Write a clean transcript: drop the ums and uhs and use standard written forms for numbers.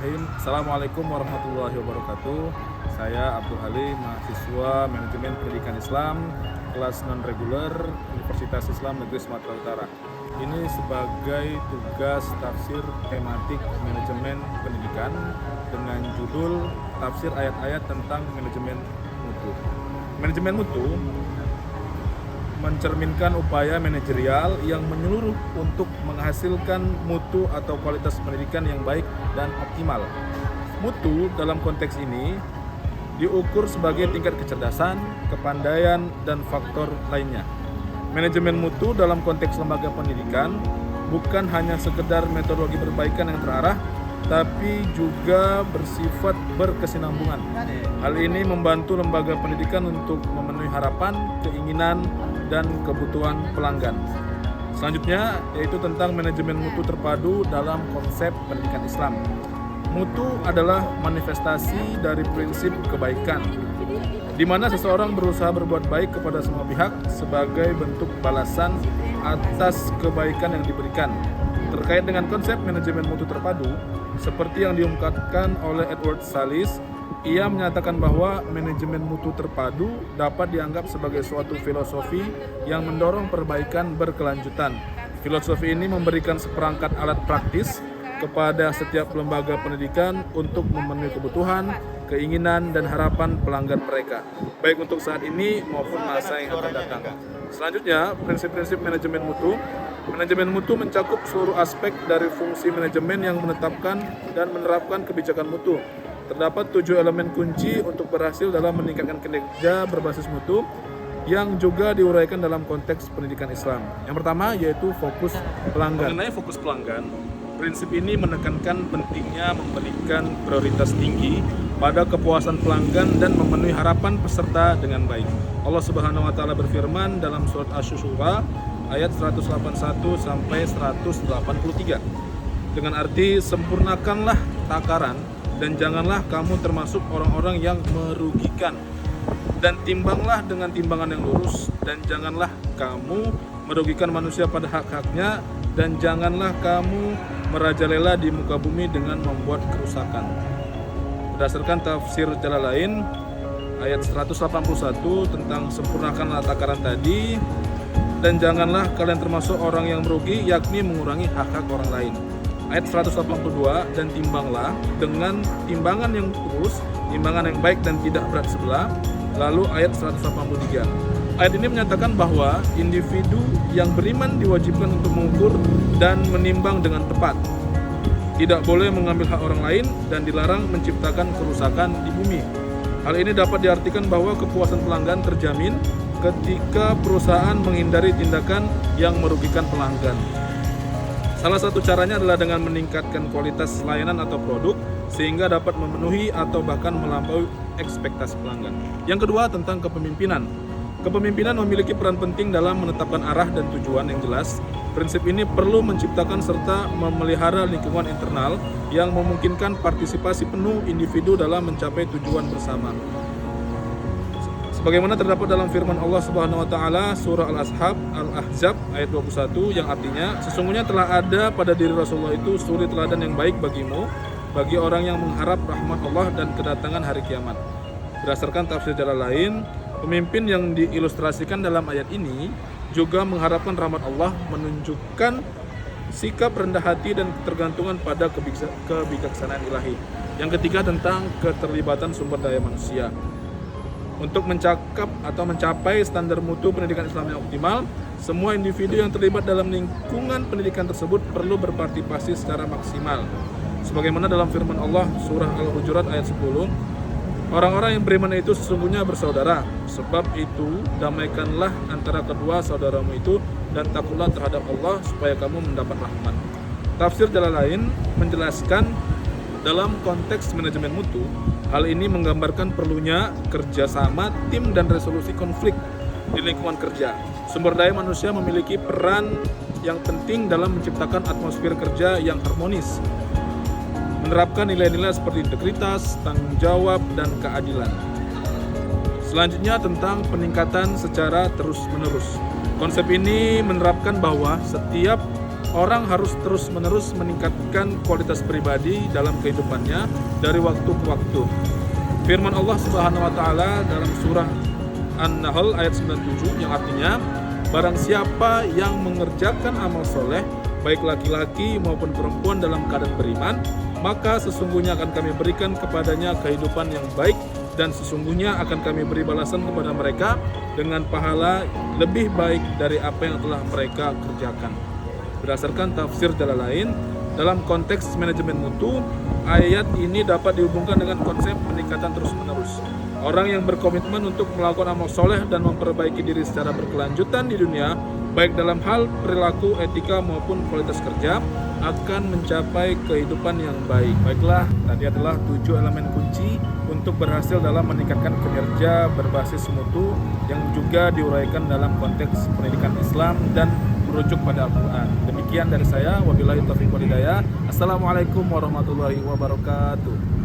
Bismillahirrahmanirrahim. Assalamualaikum warahmatullahi wabarakatuh. Saya Abdul Halim, mahasiswa Manajemen Pendidikan Islam kelas non-reguler Universitas Islam Negeri Sumatera Utara. Ini sebagai tugas tafsir tematik manajemen pendidikan dengan judul tafsir ayat-ayat tentang manajemen mutu. Manajemen mutu mencerminkan upaya manajerial yang menyeluruh untuk menghasilkan mutu atau kualitas pendidikan yang baik dan optimal. Mutu dalam konteks ini diukur sebagai tingkat kecerdasan, kepandaian, dan faktor lainnya. Manajemen mutu dalam konteks lembaga pendidikan bukan hanya sekedar metodologi perbaikan yang terarah, tapi juga bersifat berkesinambungan. Hal ini membantu lembaga pendidikan untuk memenuhi harapan, keinginan, dan kebutuhan pelanggan. Selanjutnya yaitu tentang manajemen mutu terpadu dalam konsep pendidikan Islam. Mutu adalah manifestasi dari prinsip kebaikan, di mana seseorang berusaha berbuat baik kepada semua pihak sebagai bentuk balasan atas kebaikan yang diberikan. Terkait dengan konsep manajemen mutu terpadu, seperti yang diungkapkan oleh Edward Salis, ia menyatakan bahwa manajemen mutu terpadu dapat dianggap sebagai suatu filosofi yang mendorong perbaikan berkelanjutan. Filosofi ini memberikan seperangkat alat praktis kepada setiap lembaga pendidikan untuk memenuhi kebutuhan, keinginan, dan harapan pelanggan mereka, baik untuk saat ini maupun masa yang akan datang. Selanjutnya, prinsip-prinsip manajemen mutu. Manajemen mutu mencakup seluruh aspek dari fungsi manajemen yang menetapkan dan menerapkan kebijakan mutu. Terdapat 7 elemen kunci untuk berhasil dalam meningkatkan kinerja berbasis mutu yang juga diuraikan dalam konteks pendidikan Islam. Yang pertama yaitu fokus pelanggan. Mengenai fokus pelanggan, prinsip ini menekankan pentingnya memberikan prioritas tinggi pada kepuasan pelanggan dan memenuhi harapan peserta dengan baik. Allah Subhanahu wa taala berfirman dalam surat Asy-Syura ayat 181 sampai 183 dengan arti sempurnakanlah takaran dan janganlah kamu termasuk orang-orang yang merugikan, dan timbanglah dengan timbangan yang lurus, dan janganlah kamu merugikan manusia pada hak-haknya, dan janganlah kamu merajalela di muka bumi dengan membuat kerusakan. Berdasarkan tafsir Jalalain ayat 181 tentang sempurnakanlah takaran tadi, dan janganlah kalian termasuk orang yang merugi, yakni mengurangi hak-hak orang lain. Ayat 182, dan timbanglah dengan timbangan yang lurus, timbangan yang baik dan tidak berat sebelah. Lalu ayat 183. Ayat ini menyatakan bahwa individu yang beriman diwajibkan untuk mengukur dan menimbang dengan tepat. Tidak boleh mengambil hak orang lain dan dilarang menciptakan kerusakan di bumi. Hal ini dapat diartikan bahwa kepuasan pelanggan terjamin ketika perusahaan menghindari tindakan yang merugikan pelanggan. Salah satu caranya adalah dengan meningkatkan kualitas layanan atau produk sehingga dapat memenuhi atau bahkan melampaui ekspektasi pelanggan. Yang kedua tentang kepemimpinan. Kepemimpinan memiliki peran penting dalam menetapkan arah dan tujuan yang jelas. Prinsip ini perlu menciptakan serta memelihara lingkungan internal yang memungkinkan partisipasi penuh individu dalam mencapai tujuan bersama. Sebagaimana terdapat dalam firman Allah Subhanahu wa taala surah Al-Ahzab ayat 21 yang artinya sesungguhnya telah ada pada diri Rasulullah itu suri teladan yang baik bagimu bagi orang yang mengharap rahmat Allah dan kedatangan hari kiamat. Berdasarkan tafsir Jalalain, pemimpin yang diilustrasikan dalam ayat ini juga mengharapkan rahmat Allah, menunjukkan sikap rendah hati dan ketergantungan pada kebijaksanaan ilahi. Yang ketiga tentang keterlibatan sumber daya manusia. Untuk mencapai standar mutu pendidikan Islam yang optimal, semua individu yang terlibat dalam lingkungan pendidikan tersebut perlu berpartisipasi secara maksimal. Sebagaimana dalam firman Allah surah Al-Hujurat ayat 10, orang-orang yang beriman itu sesungguhnya bersaudara. Sebab itu damaikanlah antara kedua saudaramu itu dan takutlah terhadap Allah supaya kamu mendapat rahmat. Tafsir Jalalain menjelaskan dalam konteks manajemen mutu, hal ini menggambarkan perlunya kerjasama tim dan resolusi konflik di lingkungan kerja. Sumber daya manusia memiliki peran yang penting dalam menciptakan atmosfer kerja yang harmonis, menerapkan nilai-nilai seperti integritas, tanggung jawab, dan keadilan. Selanjutnya tentang peningkatan secara terus-menerus. Konsep ini menerapkan bahwa setiap orang harus terus-menerus meningkatkan kualitas pribadi dalam kehidupannya dari waktu ke waktu. Firman Allah Subhanahu wa taala dalam surah An-Nahl ayat 97 yang artinya, barang siapa yang mengerjakan amal soleh, baik laki-laki maupun perempuan dalam keadaan beriman, maka sesungguhnya akan kami berikan kepadanya kehidupan yang baik, dan sesungguhnya akan kami beri balasan kepada mereka dengan pahala lebih baik dari apa yang telah mereka kerjakan. Berdasarkan tafsir Jalalain, dalam konteks manajemen mutu, ayat ini dapat dihubungkan dengan konsep peningkatan terus-menerus. Orang yang berkomitmen untuk melakukan amal soleh dan memperbaiki diri secara berkelanjutan di dunia, baik dalam hal perilaku, etika maupun kualitas kerja, akan mencapai kehidupan yang baik. Baiklah, tadi adalah 7 elemen kunci untuk berhasil dalam meningkatkan kinerja berbasis mutu yang juga diuraikan dalam konteks pendidikan Islam dan merujuk pada Al-Quran. Demikian dari saya, wabillahi taufiq wal hidayah. Assalamualaikum warahmatullahi wabarakatuh.